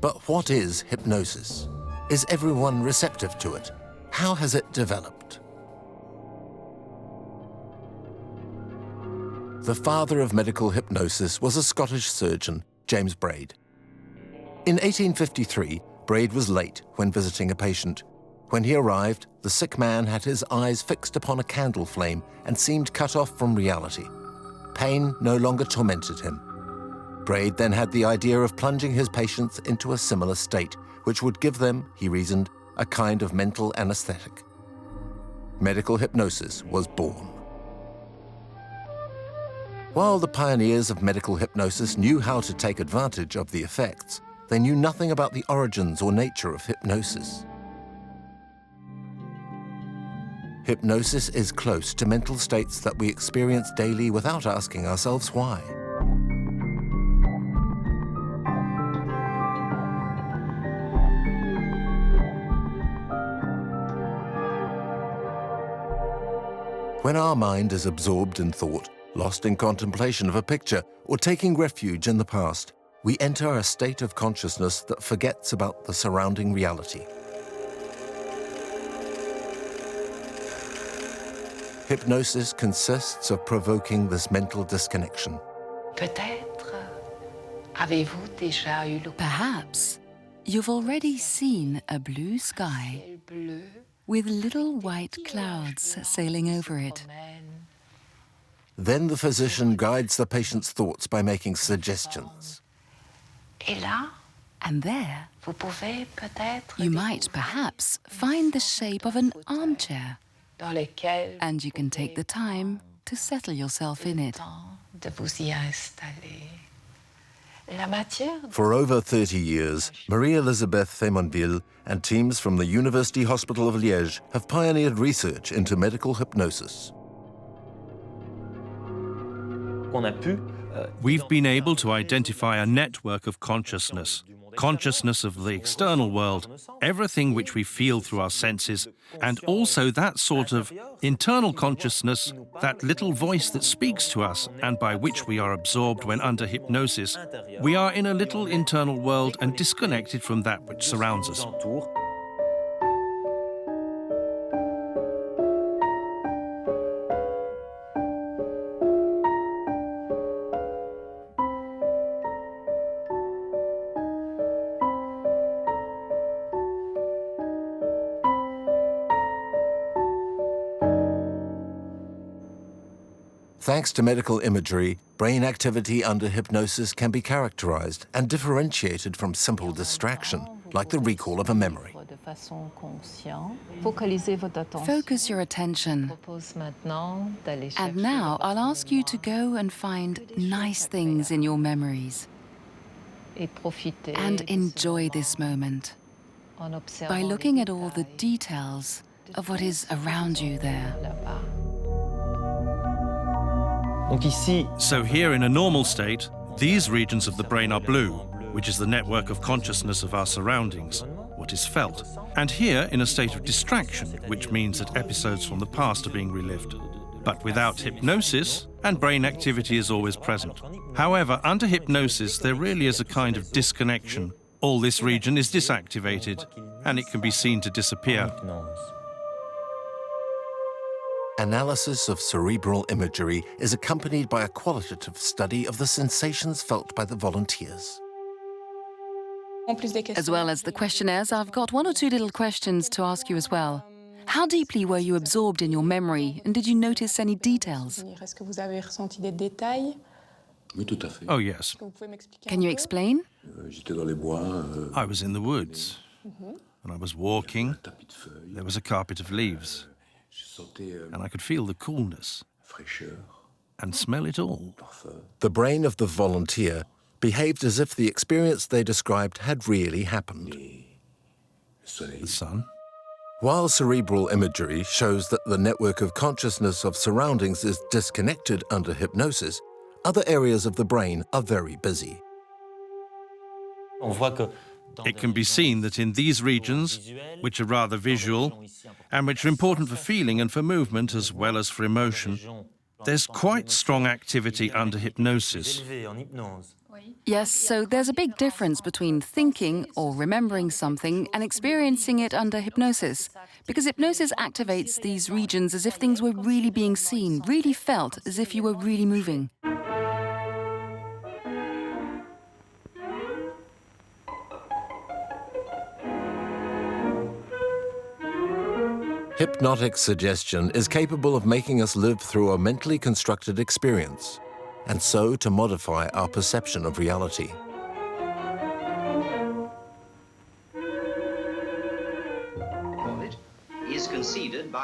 But what is hypnosis? Is everyone receptive to it? How has it developed? The father of medical hypnosis was a Scottish surgeon, James Braid. In 1853, Braid was late when visiting a patient. When he arrived, the sick man had his eyes fixed upon a candle flame and seemed cut off from reality. Pain no longer tormented him. Braid then had the idea of plunging his patients into a similar state, which would give them, he reasoned, a kind of mental anesthetic. Medical hypnosis was born. While the pioneers of medical hypnosis knew how to take advantage of the effects, they knew nothing about the origins or nature of hypnosis. Hypnosis is close to mental states that we experience daily without asking ourselves why. When our mind is absorbed in thought, lost in contemplation of a picture, or taking refuge in the past, we enter a state of consciousness that forgets about the surrounding reality. Hypnosis consists of provoking this mental disconnection. Perhaps you've already seen a blue sky with little white clouds sailing over it. Then the physician guides the patient's thoughts by making suggestions. And there, you might perhaps find the shape of an armchair, and you can take the time to settle yourself in it. For over 30 years, Marie-Elisabeth Feymonville and teams from the University Hospital of Liège have pioneered research into medical hypnosis. We've been able to identify a network of consciousness, consciousness of the external world, everything which we feel through our senses, and also that sort of internal consciousness, that little voice that speaks to us and by which we are absorbed when under hypnosis. We are in a little internal world and disconnected from that which surrounds us. Thanks to medical imagery, brain activity under hypnosis can be characterized and differentiated from simple distraction, like the recall of a memory. Focus your attention. And now I'll ask you to go and find nice things in your memories. And enjoy this moment by looking at all the details of what is around you there. So here in a normal state, these regions of the brain are blue, which is the network of consciousness of our surroundings, what is felt. And here in a state of distraction, which means that episodes from the past are being relived. But without hypnosis, and brain activity is always present. However, under hypnosis, there really is a kind of disconnection. All this region is disactivated, and it can be seen to disappear. Analysis of cerebral imagery is accompanied by a qualitative study of the sensations felt by the volunteers. As well as the questionnaires, I've got one or two little questions to ask you as well. How deeply were you absorbed in your memory, and did you notice any details? Oh, yes. Can you explain? I was in the woods, and I was walking. There was a carpet of leaves, and I could feel the coolness and smell it all. The brain of the volunteer behaved as if the experience they described had really happened. The sun. While cerebral imagery shows that the network of consciousness of surroundings is disconnected under hypnosis, other areas of the brain are very busy. It can be seen that in these regions, which are rather visual, and which are important for feeling and for movement as well as for emotion, there's quite strong activity under hypnosis. Yes, so there's a big difference between thinking or remembering something and experiencing it under hypnosis. Because hypnosis activates these regions as if things were really being seen, really felt, as if you were really moving. Hypnotic suggestion is capable of making us live through a mentally constructed experience, and so to modify our perception of reality.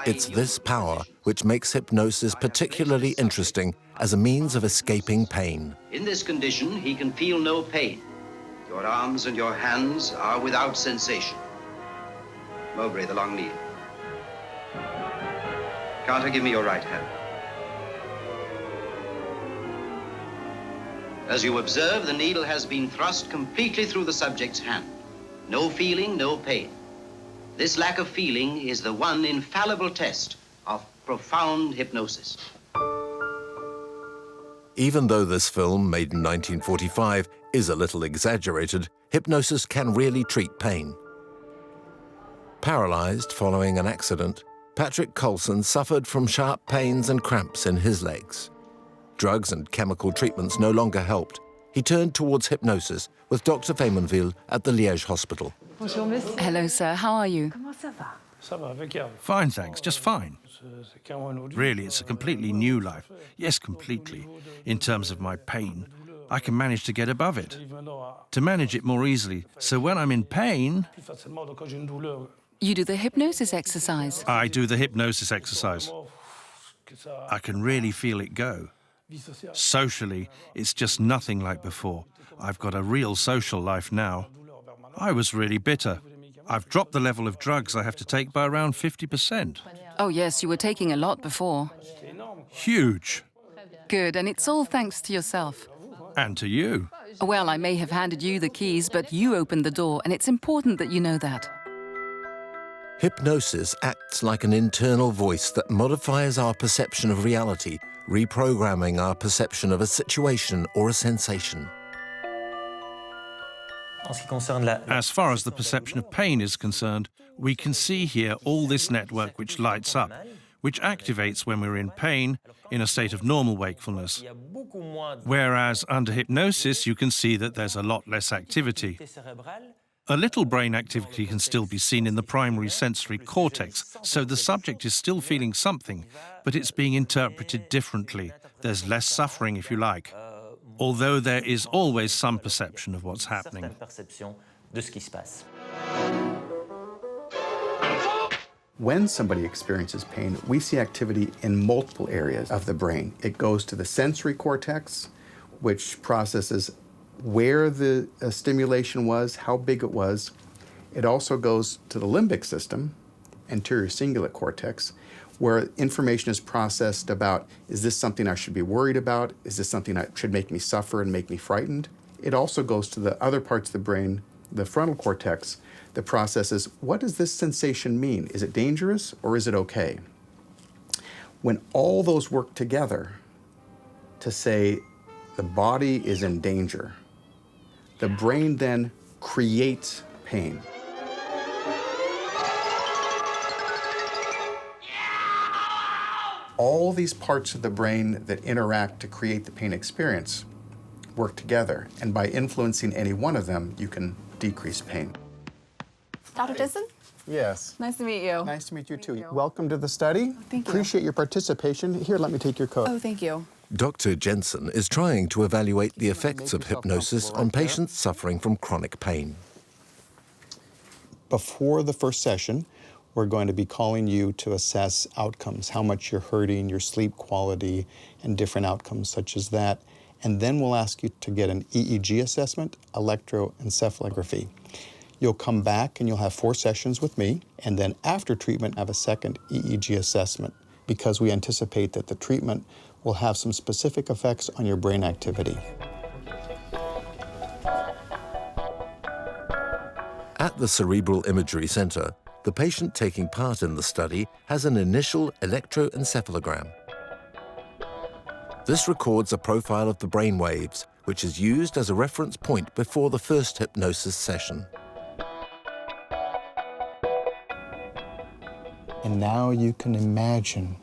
It's this power which makes hypnosis particularly interesting as a means of escaping pain. In this condition, he can feel no pain. Your arms and your hands are without sensation. Mowbray, the long needle. Carter, give me your right hand. As you observe, the needle has been thrust completely through the subject's hand. No feeling, no pain. This lack of feeling is the one infallible test of profound hypnosis. Even though this film, made in 1945, is a little exaggerated, hypnosis can really treat pain. Paralyzed following an accident, Patrick Colson suffered from sharp pains and cramps in his legs. Drugs and chemical treatments no longer helped. He turned towards hypnosis with Dr. Faymonville at the Liège hospital. Hello, sir. How are you? Fine, thanks, just fine. Really, it's a completely new life. Yes, completely. In terms of my pain, I can manage to get above it, to manage it more easily. So when I'm in pain... You do the hypnosis exercise. I do the hypnosis exercise. I can really feel it go. Socially, it's just nothing like before. I've got a real social life now. I was really bitter. I've dropped the level of drugs I have to take by around 50%. Oh yes, you were taking a lot before. Huge. Good, and it's all thanks to yourself. And to you. Well, I may have handed you the keys, but you opened the door, and it's important that you know that. Hypnosis acts like an internal voice that modifies our perception of reality, reprogramming our perception of a situation or a sensation. As far as the perception of pain is concerned, we can see here all this network which lights up, which activates when we're in pain in a state of normal wakefulness. Whereas under hypnosis, you can see that there's a lot less activity. A little brain activity can still be seen in the primary sensory cortex, so the subject is still feeling something, but it's being interpreted differently. There's less suffering, if you like, although there is always some perception of what's happening. When somebody experiences pain, we see activity in multiple areas of the brain. It goes to the sensory cortex, which processes where the stimulation was, how big it was. It also goes to the limbic system, anterior cingulate cortex, where information is processed about, is this something I should be worried about? Is this something that should make me suffer and make me frightened? It also goes to the other parts of the brain, the frontal cortex, that processes, what does this sensation mean? Is it dangerous or is it okay? When all those work together to say the body is in danger, the brain then creates pain. All these parts of the brain that interact to create the pain experience work together, and by influencing any one of them, you can decrease pain. Dr. Jensen? Yes. Nice to meet you. Nice to meet you too. Welcome to the study. Thank you. Appreciate your participation. Here, let me take your coat. Oh, thank you. Dr. Jensen is trying to evaluate the effects of hypnosis on patients suffering from chronic pain. Before the first session, we're going to be calling you to assess outcomes, how much you're hurting, your sleep quality, and different outcomes such as that. And then we'll ask you to get an EEG assessment, electroencephalography. You'll come back and you'll have 4 sessions with me, and then after treatment, have a second EEG assessment, because we anticipate that the treatment will have some specific effects on your brain activity. At the Cerebral Imagery Center, the patient taking part in the study has an initial electroencephalogram. This records a profile of the brain waves, which is used as a reference point before the first hypnosis session. And now you can imagine,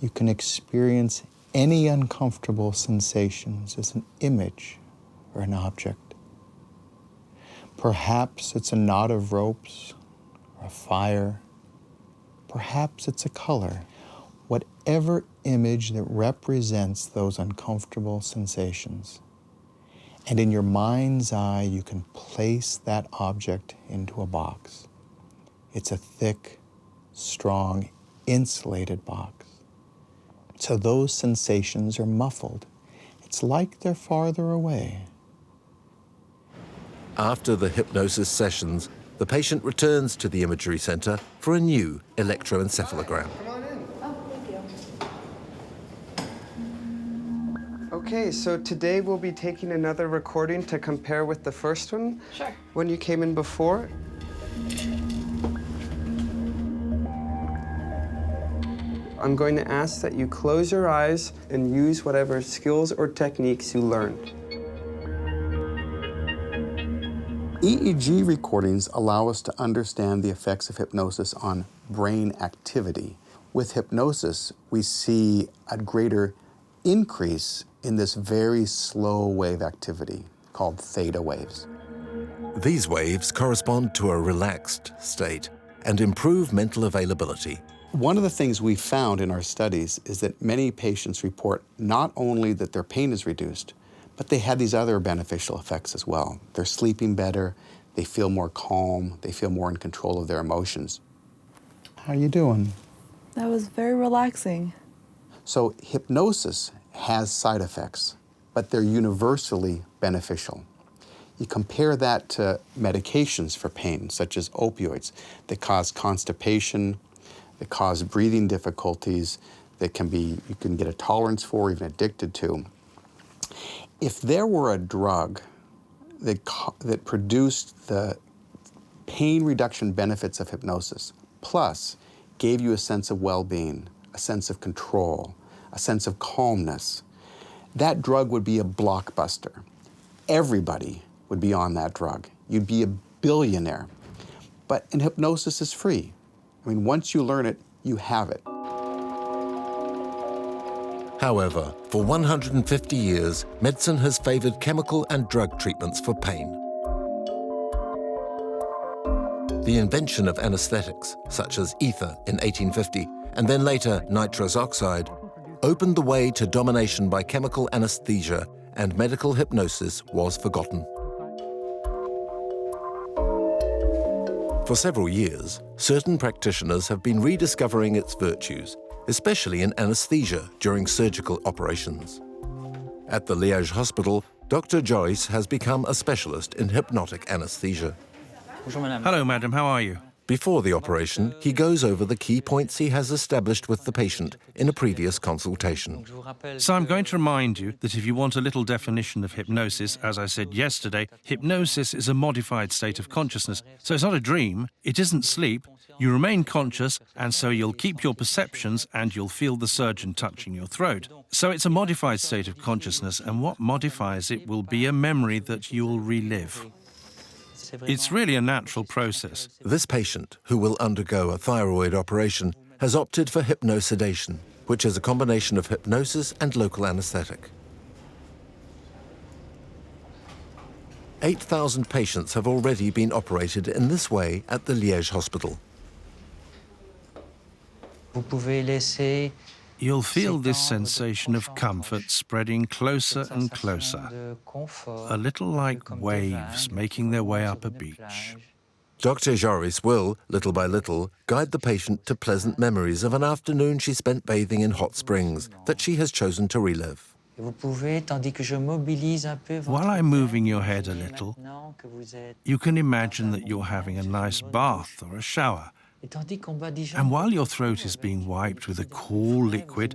you can experience any uncomfortable sensations as an image or an object. Perhaps it's a knot of ropes or a fire. Perhaps it's a color. Whatever image that represents those uncomfortable sensations. And in your mind's eye, you can place that object into a box. It's a thick, strong, insulated box. So those sensations are muffled. It's like they're farther away. After the hypnosis sessions, the patient returns to the imagery center for a new electroencephalogram. Okay, so today we'll be taking another recording to compare with the first one. Sure. When you came in before. I'm going to ask that you close your eyes and use whatever skills or techniques you learned. EEG recordings allow us to understand the effects of hypnosis on brain activity. With hypnosis, we see a greater increase in this very slow wave activity called theta waves. These waves correspond to a relaxed state and improve mental availability. One of the things we found in our studies is that many patients report not only that their pain is reduced, but they had these other beneficial effects as well. They're sleeping better, they feel more calm, they feel more in control of their emotions. How are you doing? That was very relaxing. So hypnosis has side effects, but they're universally beneficial. You compare that to medications for pain, such as opioids, that cause constipation, that cause breathing difficulties, that you can get a tolerance for, even addicted to. If there were a drug that produced the pain reduction benefits of hypnosis, plus gave you a sense of well-being, a sense of control, a sense of calmness, that drug would be a blockbuster. Everybody would be on that drug. You'd be a billionaire. But hypnosis is free. I mean, once you learn it, you have it. However, for 150 years, medicine has favored chemical and drug treatments for pain. The invention of anesthetics, such as ether in 1850, and then later nitrous oxide, opened the way to domination by chemical anesthesia, and medical hypnosis was forgotten. For several years, certain practitioners have been rediscovering its virtues, especially in anesthesia during surgical operations. At the Liège hospital, Dr. Joyce has become a specialist in hypnotic anesthesia. Hello, madam, how are you? Before the operation, he goes over the key points he has established with the patient in a previous consultation. So I'm going to remind you that if you want a little definition of hypnosis, as I said yesterday, hypnosis is a modified state of consciousness. So it's not a dream, it isn't sleep, you remain conscious, and so you'll keep your perceptions and you'll feel the surgeon touching your throat. So it's a modified state of consciousness, and what modifies it will be a memory that you'll relive. It's really a natural process. This patient, who will undergo a thyroid operation, has opted for hypnosedation, which is a combination of hypnosis and local anesthetic. 8,000 patients have already been operated in this way at the Liège hospital. You'll feel this sensation of comfort spreading closer and closer, a little like waves making their way up a beach. Dr. Joris will, little by little, guide the patient to pleasant memories of an afternoon she spent bathing in hot springs that she has chosen to relive. While I'm moving your head a little, you can imagine that you're having a nice bath or a shower. And while your throat is being wiped with a cool liquid,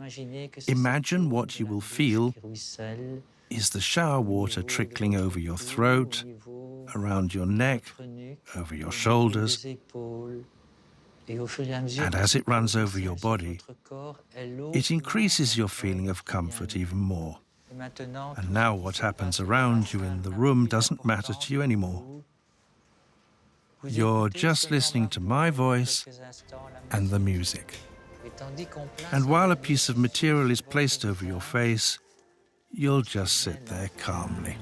imagine what you will feel is the shower water trickling over your throat, around your neck, over your shoulders. And as it runs over your body, it increases your feeling of comfort even more. And now what happens around you in the room doesn't matter to you anymore. You're just listening to my voice and the music. And while a piece of material is placed over your face, you'll just sit there calmly.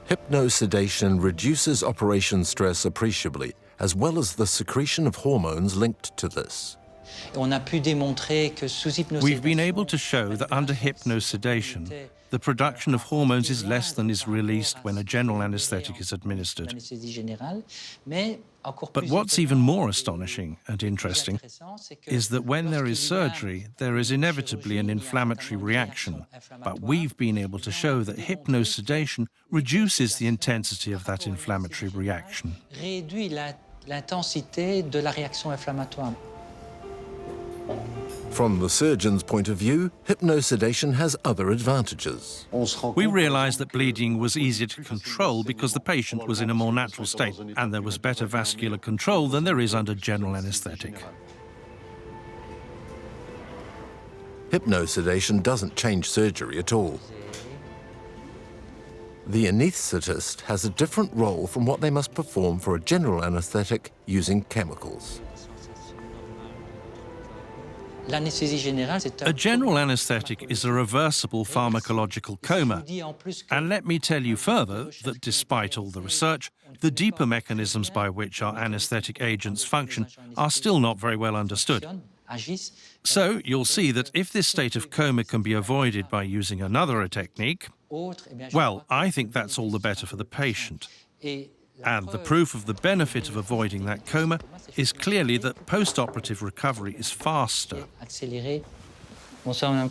Hypnosedation reduces operation stress appreciably, as well as the secretion of hormones linked to this. We've been able to show that under hypnosedation, the production of hormones is less than is released when a general anesthetic is administered. But what's even more astonishing and interesting is that when there is surgery, there is inevitably an inflammatory reaction. But we've been able to show that hypnosedation reduces the intensity of that inflammatory reaction. From the surgeon's point of view, hypnosedation has other advantages. We realized that bleeding was easier to control because the patient was in a more natural state and there was better vascular control than there is under general anesthetic. Hypnosedation doesn't change surgery at all. The anesthetist has a different role from what they must perform for a general anesthetic using chemicals. A general anesthetic is a reversible pharmacological coma. And let me tell you further that despite all the research, the deeper mechanisms by which our anesthetic agents function are still not very well understood. So you'll see that if this state of coma can be avoided by using another technique, well, I think that's all the better for the patient. And the proof of the benefit of avoiding that coma is clearly that post-operative recovery is faster.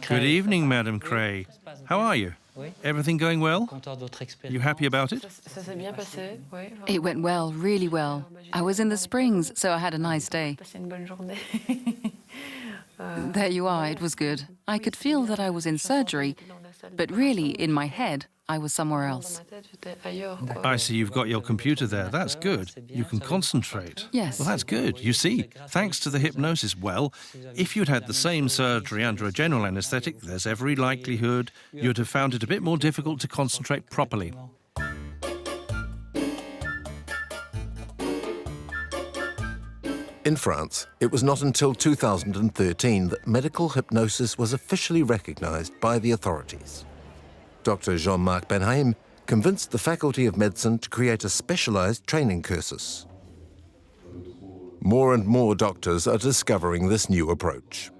Good evening, Madam Cray. How are you? Everything going well? You happy about it? It went well, really well. I was in the Springs, so I had a nice day. There you are, it was good. I could feel that I was in surgery, but really, in my head, I was somewhere else. I see you've got your computer there. That's good. You can concentrate. Yes. Well, that's good. You see, thanks to the hypnosis, well, if you'd had the same surgery under a general anesthetic, there's every likelihood you'd have found it a bit more difficult to concentrate properly. In France, it was not until 2013 that medical hypnosis was officially recognized by the authorities. Dr. Jean-Marc Benhaim convinced the Faculty of Medicine to create a specialized training cursus. More and more doctors are discovering this new approach.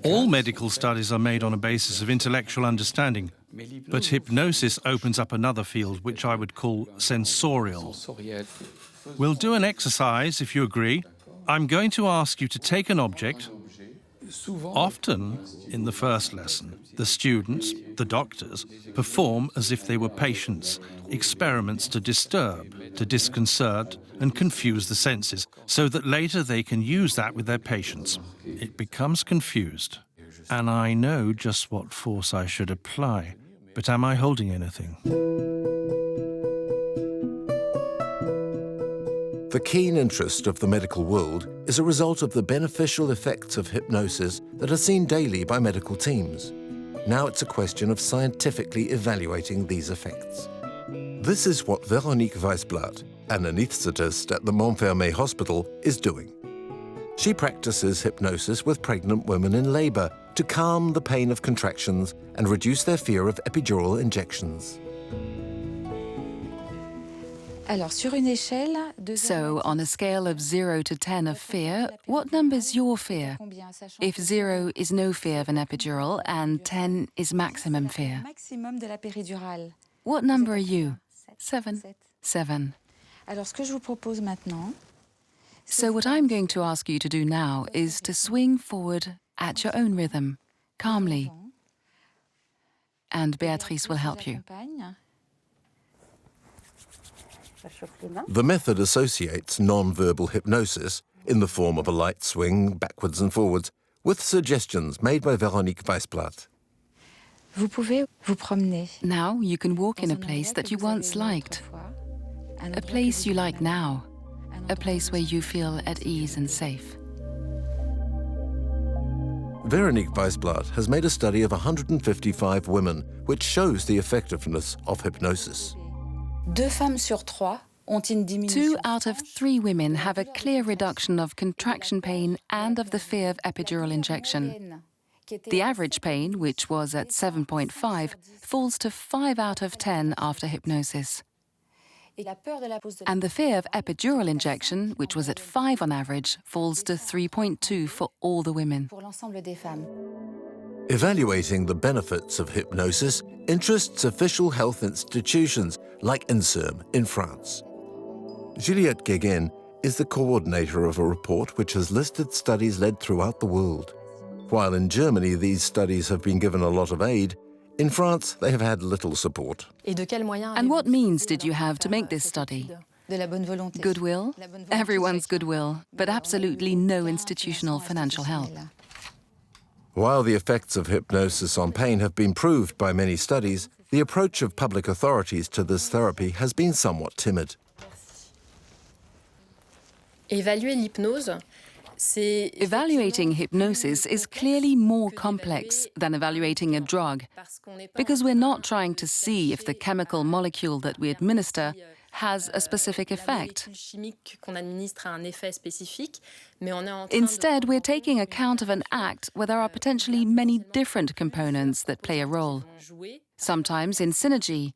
All medical studies are made on a basis of intellectual understanding, but hypnosis opens up another field which I would call sensorial. We'll do an exercise, if you agree. I'm going to ask you to take an object. Often, in the first lesson, the students, the doctors, perform as if they were patients, experiments to disturb, to disconcert and confuse the senses, so that later they can use that with their patients. It becomes confused, and I know just what force I should apply. But am I holding anything? The keen interest of the medical world is a result of the beneficial effects of hypnosis that are seen daily by medical teams. Now it's a question of scientifically evaluating these effects. This is what Véronique Weisblatt, an anesthetist at the Montfermeil Hospital, is doing. She practices hypnosis with pregnant women in labor to calm the pain of contractions and reduce their fear of epidural injections. So, on a scale of 0 to 10 of fear, what number's your fear? If 0 is no fear of an epidural and 10 is maximum fear. What number are you? 7. 7. So what I'm going to ask you to do now is to swing forward at your own rhythm, calmly. And Beatrice will help you. The method associates non-verbal hypnosis, in the form of a light swing backwards and forwards, with suggestions made by Véronique Weisblatt. Now you can walk in a place that you once liked. A place you like now. A place where you feel at ease and safe. Veronique Weisblatt has made a study of 155 women, which shows the effectiveness of hypnosis. 2 out of 3 women have a clear reduction of contraction pain and of the fear of epidural injection. The average pain, which was at 7.5, falls to 5 out of 10 after hypnosis. And the fear of epidural injection, which was at 5 on average, falls to 3.2 for all the women. Evaluating the benefits of hypnosis interests official health institutions like INSERM in France. Juliette Guéguen is the coordinator of a report which has listed studies led throughout the world. While in Germany these studies have been given a lot of aid, in France they have had little support. And what means did you have to make this study? Goodwill? Everyone's goodwill, but absolutely no institutional financial help. While the effects of hypnosis on pain have been proved by many studies, the approach of public authorities to this therapy has been somewhat timid. Evaluating hypnosis is clearly more complex than evaluating a drug, because we're not trying to see if the chemical molecule that we administer has a specific effect. Instead, we're taking account of an act where there are potentially many different components that play a role, sometimes in synergy,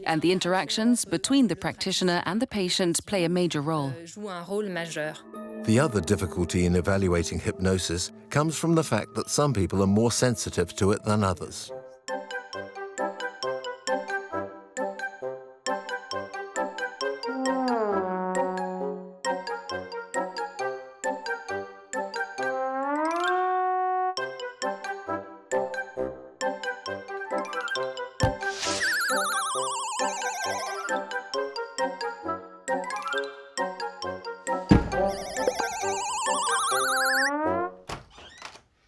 and the interactions between the practitioner and the patient play a major role. The other difficulty in evaluating hypnosis comes from the fact that some people are more sensitive to it than others.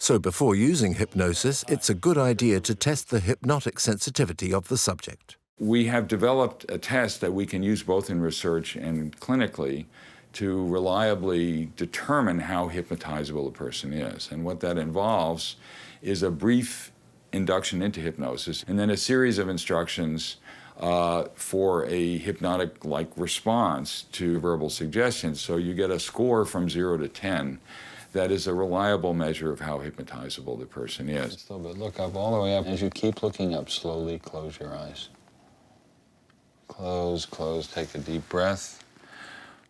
So before using hypnosis, it's a good idea to test the hypnotic sensitivity of the subject. We have developed a test that we can use both in research and clinically to reliably determine how hypnotizable a person is. And what that involves is a brief induction into hypnosis and then a series of instructions for a hypnotic-like response to verbal suggestions. So you get a score from 0 to 10. That is a reliable measure of how hypnotizable the person is. Just a little bit. Look up, all the way up. As you keep looking up, slowly close your eyes. Close, close. Take a deep breath.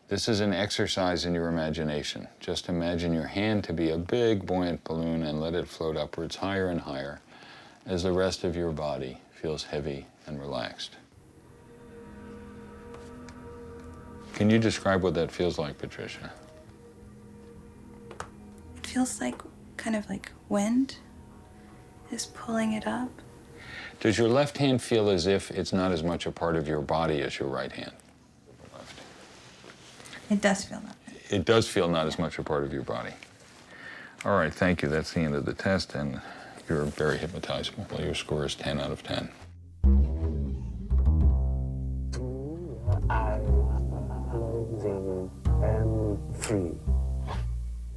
This is an exercise in your imagination. Just imagine your hand to be a big, buoyant balloon and let it float upwards higher and higher as the rest of your body feels heavy and relaxed. Can you describe what that feels like, Patricia? Feels like kind of like wind is pulling it up. Does your left hand feel as if it's not as much a part of your body as your right hand? It does feel that. It does feel not as much a part of your body. All right, thank you. That's the end of the test, and you're very hypnotizable. Well, your score is 10 out of 10. Closing and 3.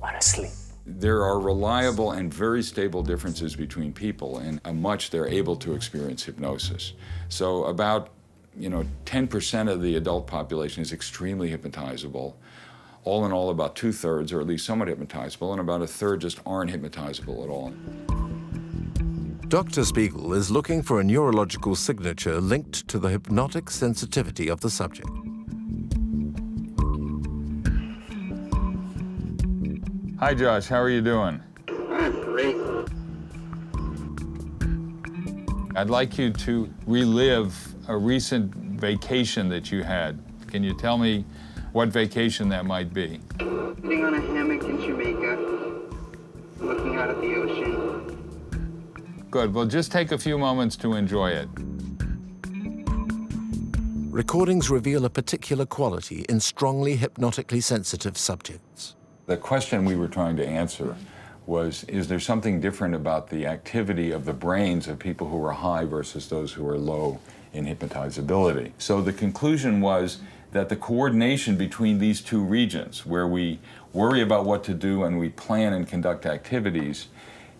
Want to sleep. There are reliable and very stable differences between people in how much they're able to experience hypnosis. So about 10% of the adult population is extremely hypnotizable. All in all, about 2/3 are at least somewhat hypnotizable, and about 1/3 just aren't hypnotizable at all. Dr. Spiegel is looking for a neurological signature linked to the hypnotic sensitivity of the subject. Hi, Josh. How are you doing? I'm great. I'd like you to relive a recent vacation that you had. Can you tell me what vacation that might be? Sitting on a hammock in Jamaica, looking out at the ocean. Good. Well, just take a few moments to enjoy it. Recordings reveal a particular quality in strongly hypnotically sensitive subjects. The question we were trying to answer was, is there something different about the activity of the brains of people who are high versus those who are low in hypnotizability? So the conclusion was that the coordination between these two regions, where we worry about what to do and we plan and conduct activities,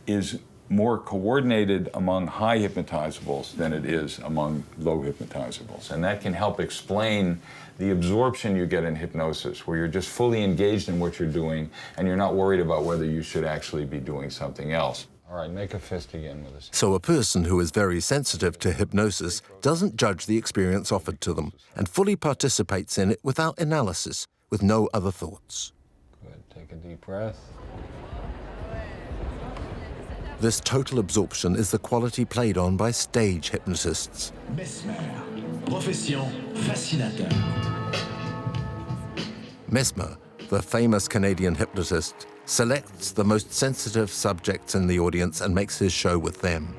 is more coordinated among high hypnotizables than it is among low hypnotizables. And that can help explain the absorption you get in hypnosis, where you're just fully engaged in what you're doing and you're not worried about whether you should actually be doing something else. All right, make a fist again with us. So a person who is very sensitive to hypnosis doesn't judge the experience offered to them and fully participates in it without analysis, with no other thoughts. Good, take a deep breath. This total absorption is the quality played on by stage hypnotists. Mesmer, profession fascinateur. Mesmer, the famous Canadian hypnotist, selects the most sensitive subjects in the audience and makes his show with them.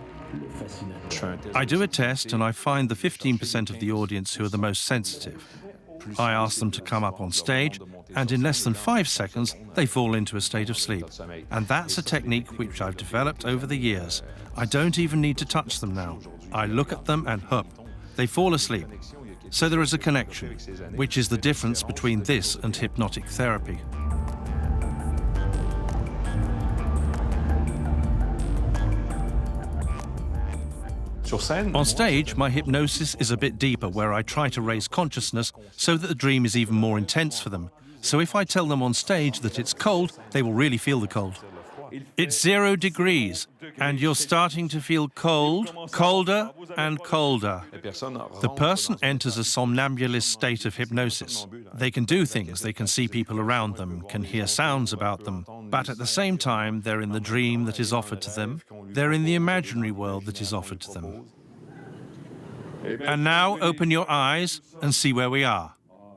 I do a test and I find the 15% of the audience who are the most sensitive. I ask them to come up on stage, and in less than 5 seconds, they fall into a state of sleep. And that's a technique which I've developed over the years. I don't even need to touch them now. I look at them and hup, they fall asleep. So there is a connection, which is the difference between this and hypnotic therapy. On stage, my hypnosis is a bit deeper, where I try to raise consciousness so that the dream is even more intense for them. So if I tell them on stage that it's cold, they will really feel the cold. It's 0 degrees, and you're starting to feel cold, colder and colder. The person enters a somnambulist state of hypnosis. They can do things, they can see people around them, can hear sounds about them, but at the same time, they're in the dream that is offered to them. They're in the imaginary world that is offered to them. And now open your eyes and see where we are.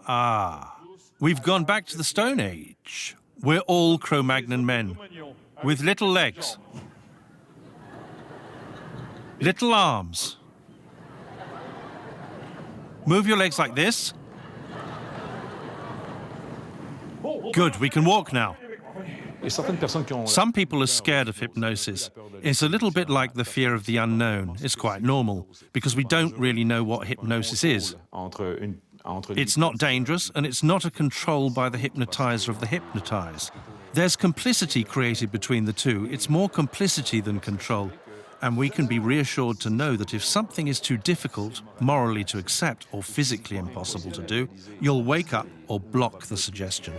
Ah, we've gone back to the Stone Age. We're all Cro-Magnon men, with little legs, little arms. Move your legs like this. Good, we can walk now. Some people are scared of hypnosis. It's a little bit like the fear of the unknown. It's quite normal, because we don't really know what hypnosis is. It's not dangerous, and it's not a control by the hypnotizer of the hypnotized. There's complicity created between the two. It's more complicity than control. And we can be reassured to know that if something is too difficult, morally to accept, or physically impossible to do, you'll wake up or block the suggestion.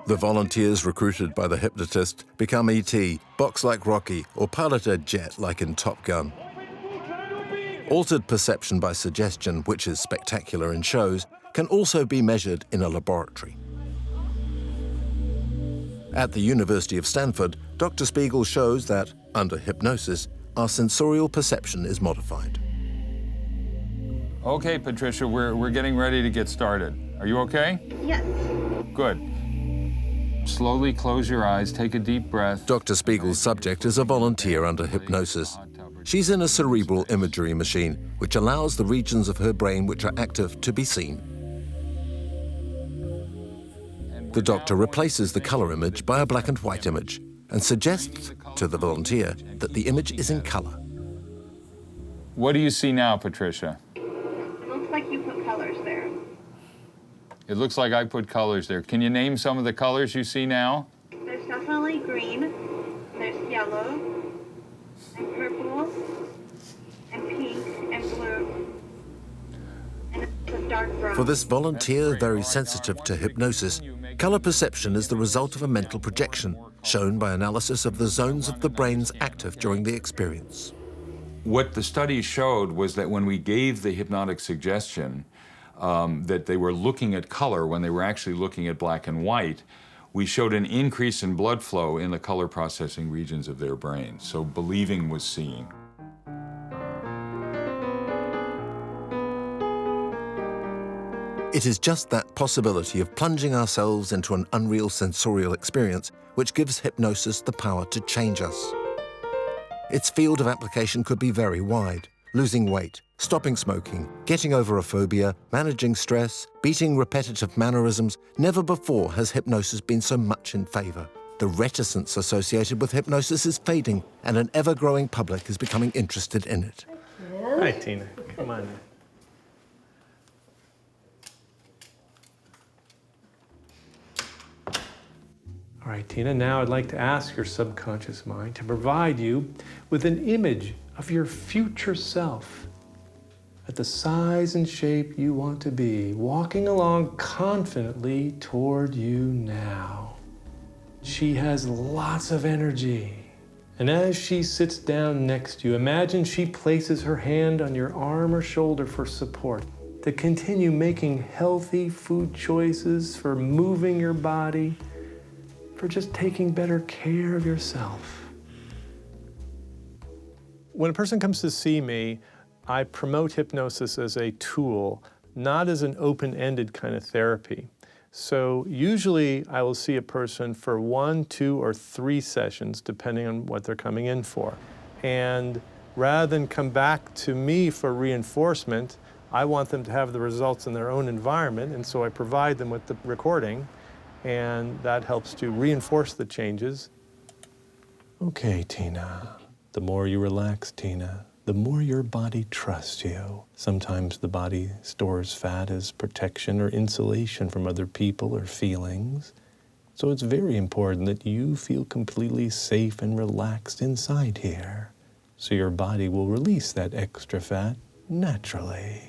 The volunteers recruited by the hypnotist become E.T., box like Rocky, or pilot a jet like in Top Gun. Altered perception by suggestion, which is spectacular in shows, can also be measured in a laboratory. At the University of Stanford, Dr. Spiegel shows that, under hypnosis, our sensorial perception is modified. Okay, Patricia, we're getting ready to get started. Are you okay? Yes. Good. Slowly close your eyes, take a deep breath. Dr. Spiegel's subject is a volunteer under hypnosis. She's in a cerebral imagery machine, which allows the regions of her brain which are active to be seen. The doctor replaces the color image by a black and white image and suggests to the volunteer that the image is in color. What do you see now, Patricia? It looks like you put colors there. It looks like I put colors there. Can you name some of the colors you see now? There's definitely green, there's yellow, and purple, and pink, and blue, and it's a dark brown. For this volunteer very sensitive to hypnosis, color perception is the result of a mental projection, shown by analysis of the zones of the brains active during the experience. What the study showed was that when we gave the hypnotic suggestion that they were looking at color when they were actually looking at black and white, we showed an increase in blood flow in the color processing regions of their brain. So believing was seeing. It is just that possibility of plunging ourselves into an unreal sensorial experience which gives hypnosis the power to change us. Its field of application could be very wide: losing weight, stopping smoking, getting over a phobia, managing stress, beating repetitive mannerisms. Never before has hypnosis been so much in favor. The reticence associated with hypnosis is fading, and an ever-growing public is becoming interested in it. Hi, Tina. Come on. All right, Tina, now I'd like to ask your subconscious mind to provide you with an image of your future self at the size and shape you want to be, walking along confidently toward you now. She has lots of energy. And as she sits down next to you, imagine she places her hand on your arm or shoulder for support, to continue making healthy food choices, for moving your body, for just taking better care of yourself. When a person comes to see me, I promote hypnosis as a tool, not as an open-ended kind of therapy. So usually I will see a person for 1, 2, or 3 sessions, depending on what they're coming in for. And rather than come back to me for reinforcement, I want them to have the results in their own environment, and so I provide them with the recording, and that helps to reinforce the changes. Okay, Tina. The more you relax, Tina, the more your body trusts you. Sometimes the body stores fat as protection or insulation from other people or feelings. So it's very important that you feel completely safe and relaxed inside here, so your body will release that extra fat naturally.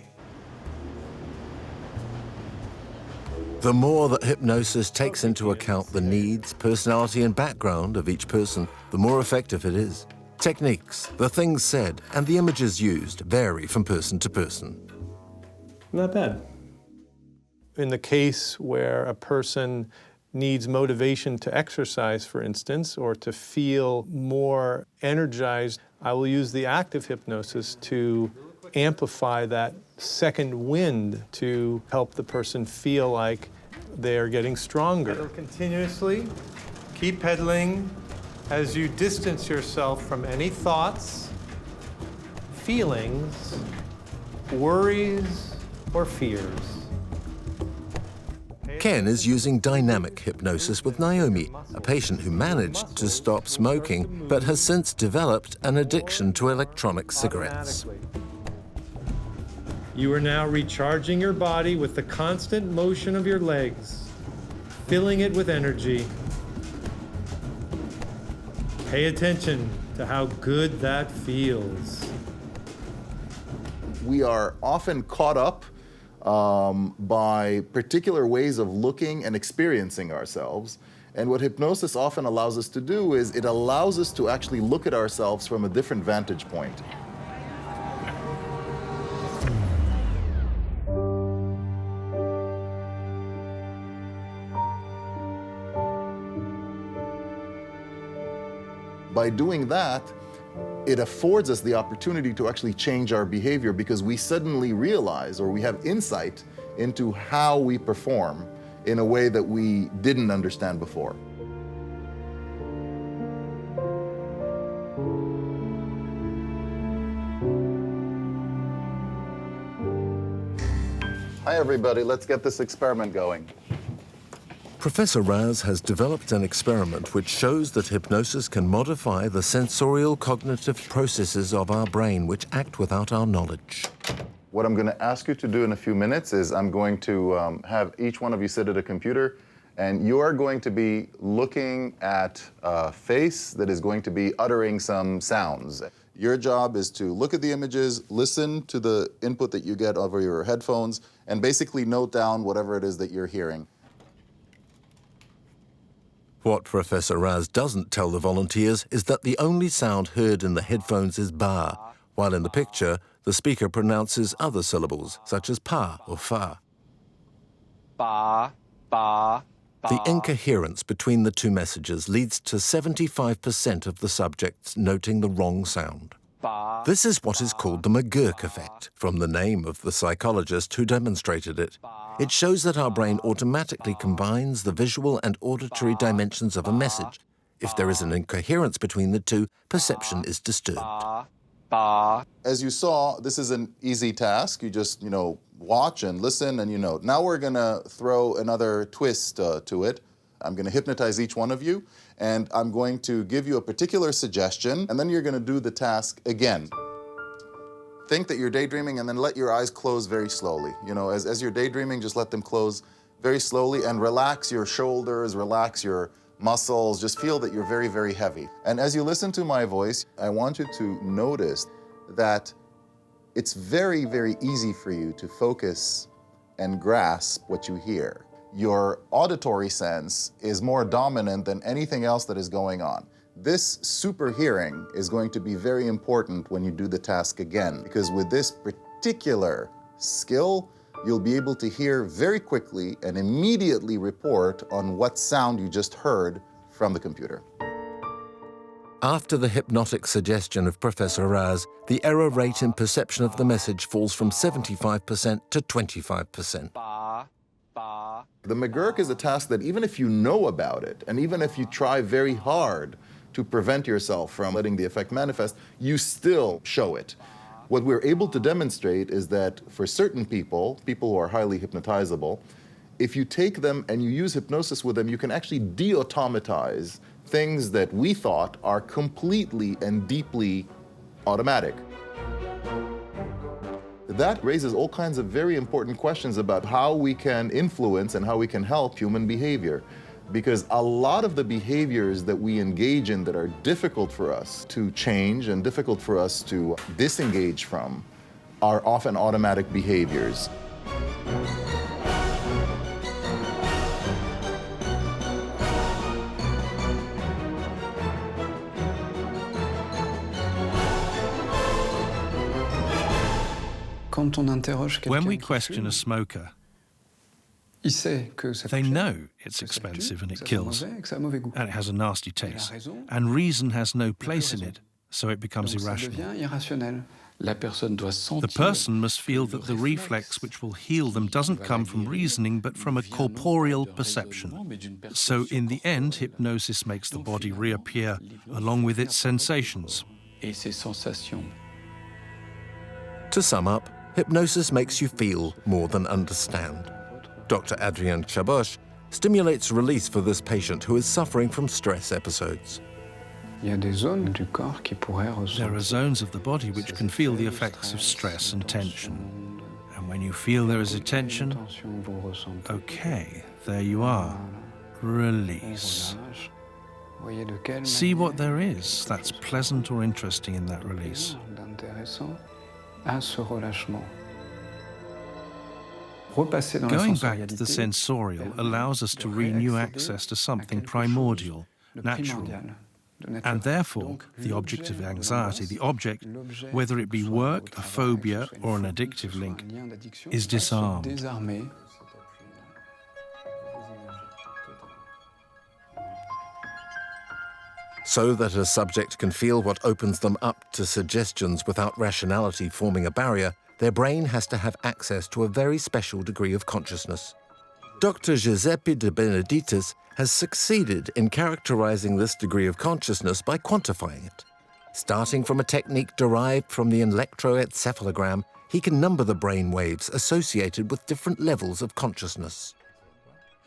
The more that hypnosis takes into account the needs, personality, and background of each person, the more effective it is. Techniques, the things said, and the images used vary from person to person. Not bad. In the case where a person needs motivation to exercise, for instance, or to feel more energized, I will use the active hypnosis to amplify that second wind to help the person feel like they are getting stronger. Pedal continuously. Keep pedaling as you distance yourself from any thoughts, feelings, worries, or fears. Ken is using dynamic hypnosis with Naomi, a patient who managed to stop smoking but has since developed an addiction to electronic cigarettes. You are now recharging your body with the constant motion of your legs, filling it with energy. Pay attention to how good that feels. We are often caught up by particular ways of looking and experiencing ourselves. And what hypnosis often allows us to do is it allows us to actually look at ourselves from a different vantage point. By doing that, it affords us the opportunity to actually change our behavior because we suddenly realize, or we have insight into how we perform in a way that we didn't understand before. Hi everybody, let's get this experiment going. Professor Raz has developed an experiment which shows that hypnosis can modify the sensorial cognitive processes of our brain which act without our knowledge. What I'm going to ask you to do in a few minutes is I'm going to have each one of you sit at a computer, and you are going to be looking at a face that is going to be uttering some sounds. Your job is to look at the images, listen to the input that you get over your headphones, and basically note down whatever it is that you're hearing. What Professor Raz doesn't tell the volunteers is that the only sound heard in the headphones is ba, while in the picture, the speaker pronounces other syllables, such as pa or fa. Ba, ba, ba. The incoherence between the two messages leads to 75% of the subjects noting the wrong sound. This is what is called the McGurk effect, from the name of the psychologist who demonstrated it. It shows that our brain automatically combines the visual and auditory dimensions of a message. If there is an incoherence between the two, perception is disturbed. As you saw, this is an easy task. You just, watch and listen and you note. Now we're going to throw another twist to it. I'm going to hypnotize each one of you, and I'm going to give you a particular suggestion, and then you're going to do the task again. think that you're daydreaming and then let your eyes close very slowly. You know, as you're daydreaming, just let them close very slowly and relax your shoulders, relax your muscles, just feel that you're very, very heavy. And as you listen to my voice, I want you to notice that it's very, very easy for you to focus and grasp what you hear. Your auditory sense is more dominant than anything else that is going on. This super hearing is going to be very important when you do the task again, because with this particular skill, you'll be able to hear very quickly and immediately report on what sound you just heard from the computer. After the hypnotic suggestion of Professor Raz, the error rate in perception of the message falls from 75% to 25%. The McGurk is a task that even if you know about it, and even if you try very hard to prevent yourself from letting the effect manifest, you still show it. What we're able to demonstrate is that for certain people who are highly hypnotizable, if you take them and you use hypnosis with them, you can actually de-automatize things that we thought are completely and deeply automatic. That raises all kinds of very important questions about how we can influence and how we can help human behavior. Because a lot of the behaviors that we engage in that are difficult for us to change and difficult for us to disengage from are often automatic behaviors. When we question a smoker, they know it's expensive and it kills, and it has a nasty taste, and reason has no place in it, so it becomes irrational. The person must feel that the reflex which will heal them doesn't come from reasoning, but from a corporeal perception. So in the end, hypnosis makes the body reappear along with its sensations. To sum up, hypnosis makes you feel more than understand. Dr. Adrian Chabosh stimulates release for this patient who is suffering from stress episodes. There are zones of the body which can feel the effects of stress and tension. And when you feel there is a tension, okay, there you are. Release. See what there is that's pleasant or interesting in that release. Going back to the sensorial allows us to renew access to something primordial, natural, and therefore the object of anxiety, the object, whether it be work, a phobia, or an addictive link, is disarmed. So that a subject can feel what opens them up to suggestions without rationality forming a barrier, their brain has to have access to a very special degree of consciousness. Dr. Giuseppe De Benedictis has succeeded in characterizing this degree of consciousness by quantifying it. Starting from a technique derived from the electroencephalogram, he can number the brain waves associated with different levels of consciousness.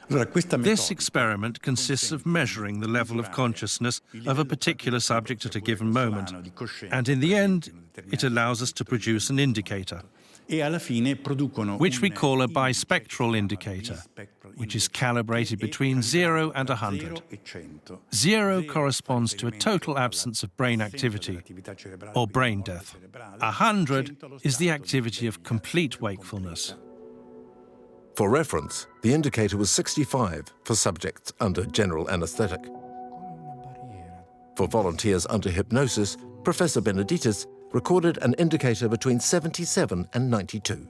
This experiment consists of measuring the level of consciousness of a particular subject at a given moment, and in the end, it allows us to produce an indicator, which we call a bispectral indicator, which is calibrated between 0 and 100. 0 corresponds to a total absence of brain activity, or brain death. 100 is the activity of complete wakefulness. For reference, the indicator was 65 for subjects under general anesthetic. For volunteers under hypnosis, Professor Benedictis recorded an indicator between 77 and 92.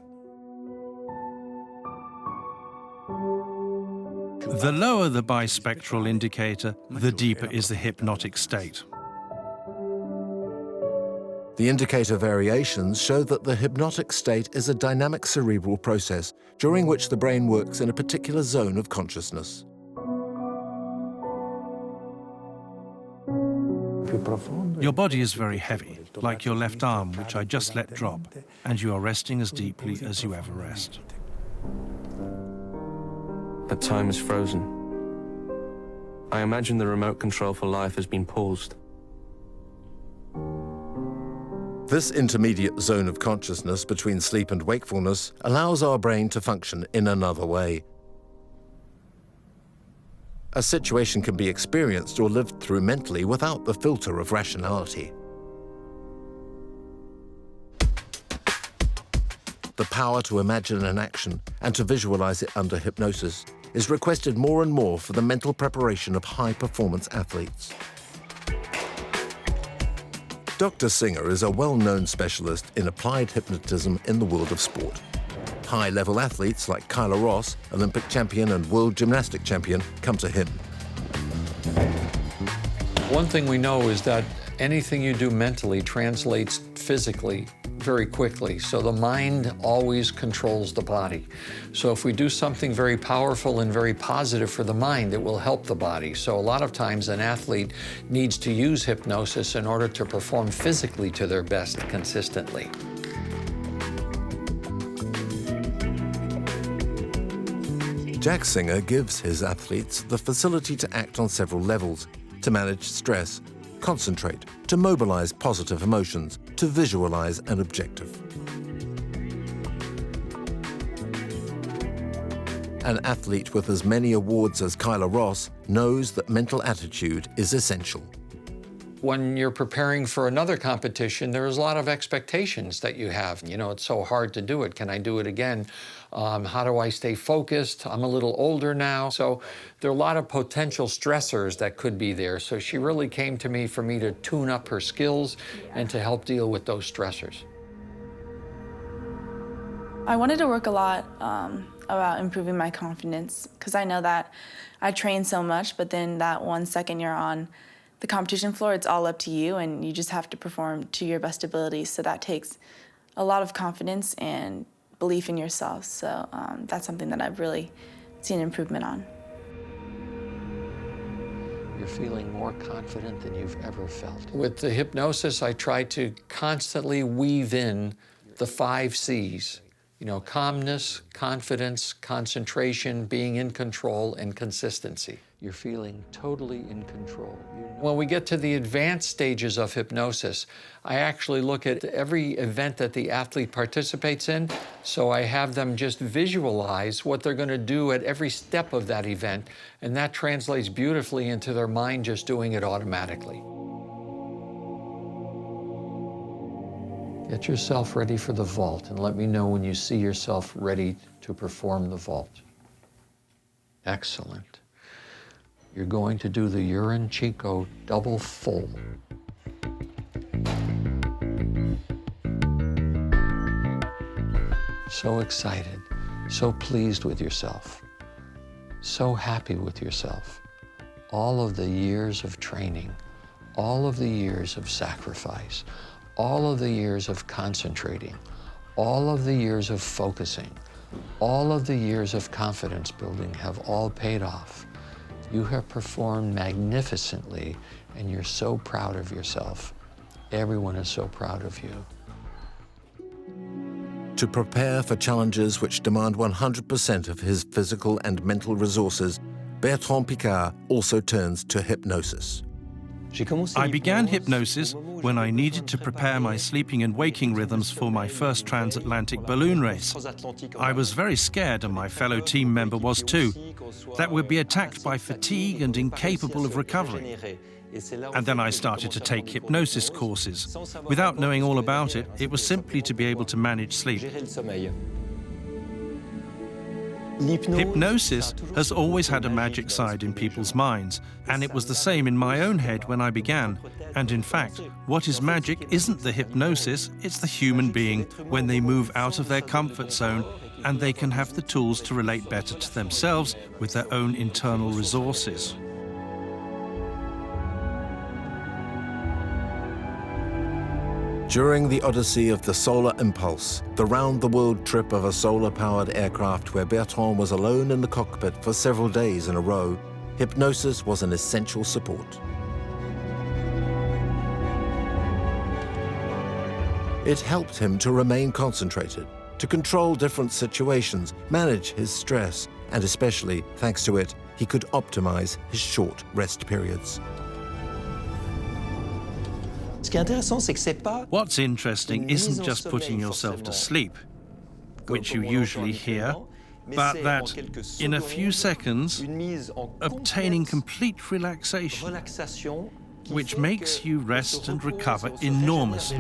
The lower the bispectral indicator, the deeper is the hypnotic state. The indicator variations show that the hypnotic state is a dynamic cerebral process during which the brain works in a particular zone of consciousness. Your body is very heavy, like your left arm, which I just let drop, and you are resting as deeply as you ever rest. But time is frozen. I imagine the remote control for life has been paused. This intermediate zone of consciousness between sleep and wakefulness allows our brain to function in another way. A situation can be experienced or lived through mentally without the filter of rationality. The power to imagine an action and to visualize it under hypnosis is requested more and more for the mental preparation of high-performance athletes. Dr. Singer is a well-known specialist in applied hypnotism in the world of sport. High-level athletes like Kyla Ross, Olympic champion and world gymnastic champion, come to him. One thing we know is that anything you do mentally translates physically very quickly. So the mind always controls the body. So if we do something very powerful and very positive for the mind, it will help the body. So a lot of times an athlete needs to use hypnosis in order to perform physically to their best consistently. Jack Singer gives his athletes the facility to act on several levels, to manage stress, concentrate, to mobilize positive emotions, to visualize an objective. An athlete with as many awards as Kyla Ross knows that mental attitude is essential. When you're preparing for another competition, there's a lot of expectations that you have. You know, it's so hard to do it. Can I do it again? How do I stay focused? I'm a little older now. So there are a lot of potential stressors that could be there. So she really came to me for me to tune up her skills and to help deal with those stressors. I wanted to work a lot about improving my confidence, because I know that I train so much, but then that 1 second you're on the competition floor, it's all up to you, and you just have to perform to your best ability. So that takes a lot of confidence and belief in yourself. So that's something that I've really seen improvement on. You're feeling more confident than you've ever felt. With the hypnosis, I try to constantly weave in the 5 C's. You know, calmness, confidence, concentration, being in control, and consistency. You're feeling totally in control. When we get to the advanced stages of hypnosis, I actually look at every event that the athlete participates in, so I have them just visualize what they're going to do at every step of that event, and that translates beautifully into their mind just doing it automatically. Get yourself ready for the vault and let me know when you see yourself ready to perform the vault. Excellent. You're going to do the urine Chico double full. So excited, so pleased with yourself, so happy with yourself. All of the years of training, all of the years of sacrifice, all of the years of concentrating, all of the years of focusing, all of the years of confidence building have all paid off. You have performed magnificently, and you're so proud of yourself. Everyone is so proud of you. To prepare for challenges which demand 100% of his physical and mental resources, Bertrand Piccard also turns to hypnosis. I began hypnosis when I needed to prepare my sleeping and waking rhythms for my first transatlantic balloon race. I was very scared, and my fellow team member was too, that we'd be attacked by fatigue and incapable of recovering. And then I started to take hypnosis courses. Without knowing all about it, it was simply to be able to manage sleep. Hypnosis has always had a magic side in people's minds, and it was the same in my own head when I began. And in fact, what is magic isn't the hypnosis, it's the human being when they move out of their comfort zone and they can have the tools to relate better to themselves with their own internal resources. During the odyssey of the Solar Impulse, the round-the-world trip of a solar-powered aircraft where Bertrand was alone in the cockpit for several days in a row, hypnosis was an essential support. It helped him to remain concentrated, to control different situations, manage his stress, and especially, thanks to it, he could optimize his short rest periods. What's interesting isn't just putting yourself to sleep, which you usually hear, but that in a few seconds, obtaining complete relaxation, which makes you rest and recover enormously.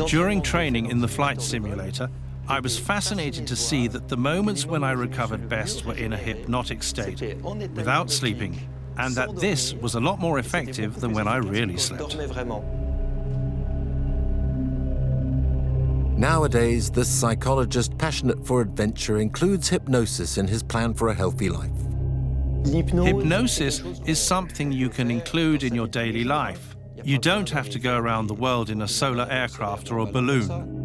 During training in the flight simulator, I was fascinated to see that the moments when I recovered best were in a hypnotic state, without sleeping, and that this was a lot more effective than when I really slept. Nowadays, this psychologist passionate for adventure includes hypnosis in his plan for a healthy life. Hypnosis is something you can include in your daily life. You don't have to go around the world in a solar aircraft or a balloon.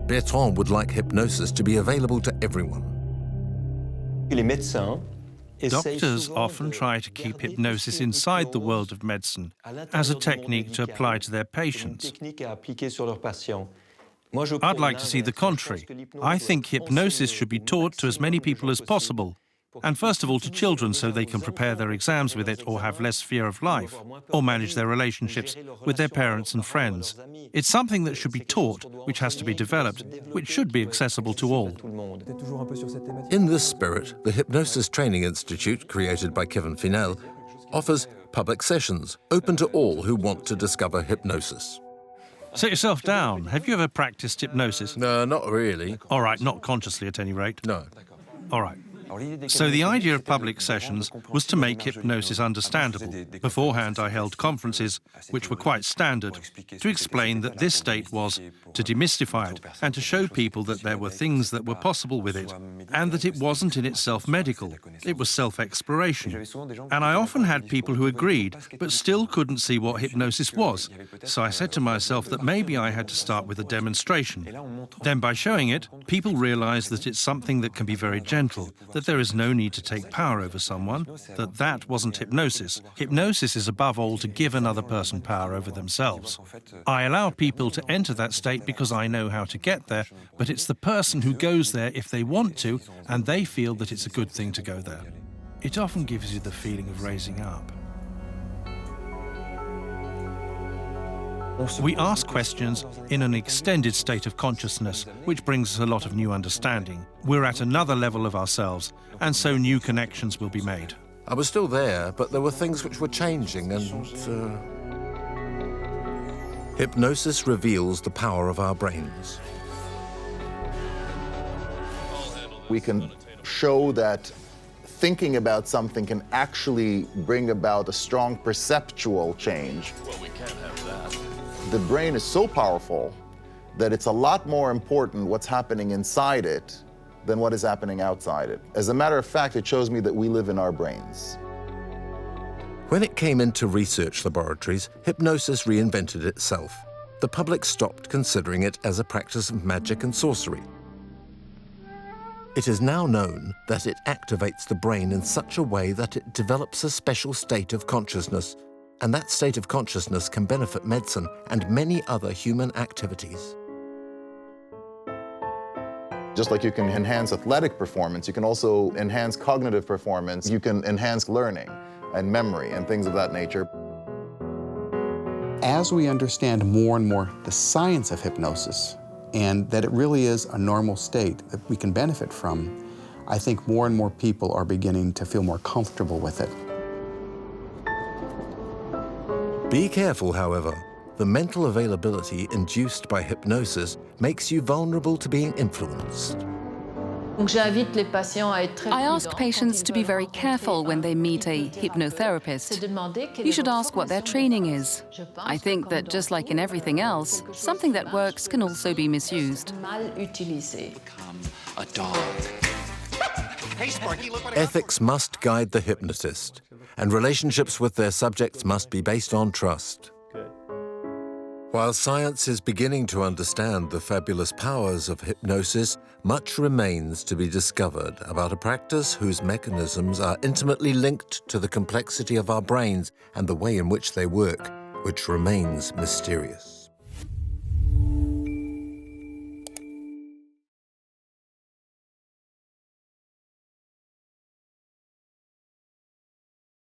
Bertrand would like hypnosis to be available to everyone. Doctors often try to keep hypnosis inside the world of medicine as a technique to apply to their patients. I'd like to see the contrary. I think hypnosis should be taught to as many people as possible, and first of all to children so they can prepare their exams with it or have less fear of life, or manage their relationships with their parents and friends. It's something that should be taught, which has to be developed, which should be accessible to all. In this spirit, the Hypnosis Training Institute, created by Kevin Finel, offers public sessions open to all who want to discover hypnosis. Sit yourself down. Have you ever practiced hypnosis? No, not really. All right, not consciously at any rate. No. All right. So the idea of public sessions was to make hypnosis understandable. Beforehand, I held conferences, which were quite standard, to explain that this state was, to demystify it, and to show people that there were things that were possible with it, and that it wasn't in itself medical, it was self-exploration. And I often had people who agreed, but still couldn't see what hypnosis was. So I said to myself that maybe I had to start with a demonstration. Then by showing it, people realized that it's something that can be very gentle, that there is no need to take power over someone, that wasn't hypnosis. Hypnosis is above all to give another person power over themselves. I allow people to enter that state because I know how to get there, but it's the person who goes there if they want to, and they feel that it's a good thing to go there. It often gives you the feeling of raising up. We ask questions in an extended state of consciousness, which brings us a lot of new understanding. We're at another level of ourselves, and so new connections will be made. I was still there, but there were things which were changing, and hypnosis reveals the power of our brains. We can show that thinking about something can actually bring about a strong perceptual change. Well, we can't have that. The brain is so powerful that it's a lot more important what's happening inside it than what is happening outside it. As a matter of fact, it shows me that we live in our brains. When it came into research laboratories, hypnosis reinvented itself. The public stopped considering it as a practice of magic and sorcery. It is now known that it activates the brain in such a way that it develops a special state of consciousness, and that state of consciousness can benefit medicine and many other human activities. Just like you can enhance athletic performance, you can also enhance cognitive performance. You can enhance learning and memory and things of that nature. As we understand more and more the science of hypnosis, and that it really is a normal state that we can benefit from, I think more and more people are beginning to feel more comfortable with it. Be careful, however. The mental availability induced by hypnosis makes you vulnerable to being influenced. I ask patients to be very careful when they meet a hypnotherapist. You should ask what their training is. I think that just like in everything else, something that works can also be misused. A dog. Hey, Sparky, look what I Ethics must guide the hypnotist, and relationships with their subjects must be based on trust. While science is beginning to understand the fabulous powers of hypnosis, much remains to be discovered about a practice whose mechanisms are intimately linked to the complexity of our brains and the way in which they work, which remains mysterious.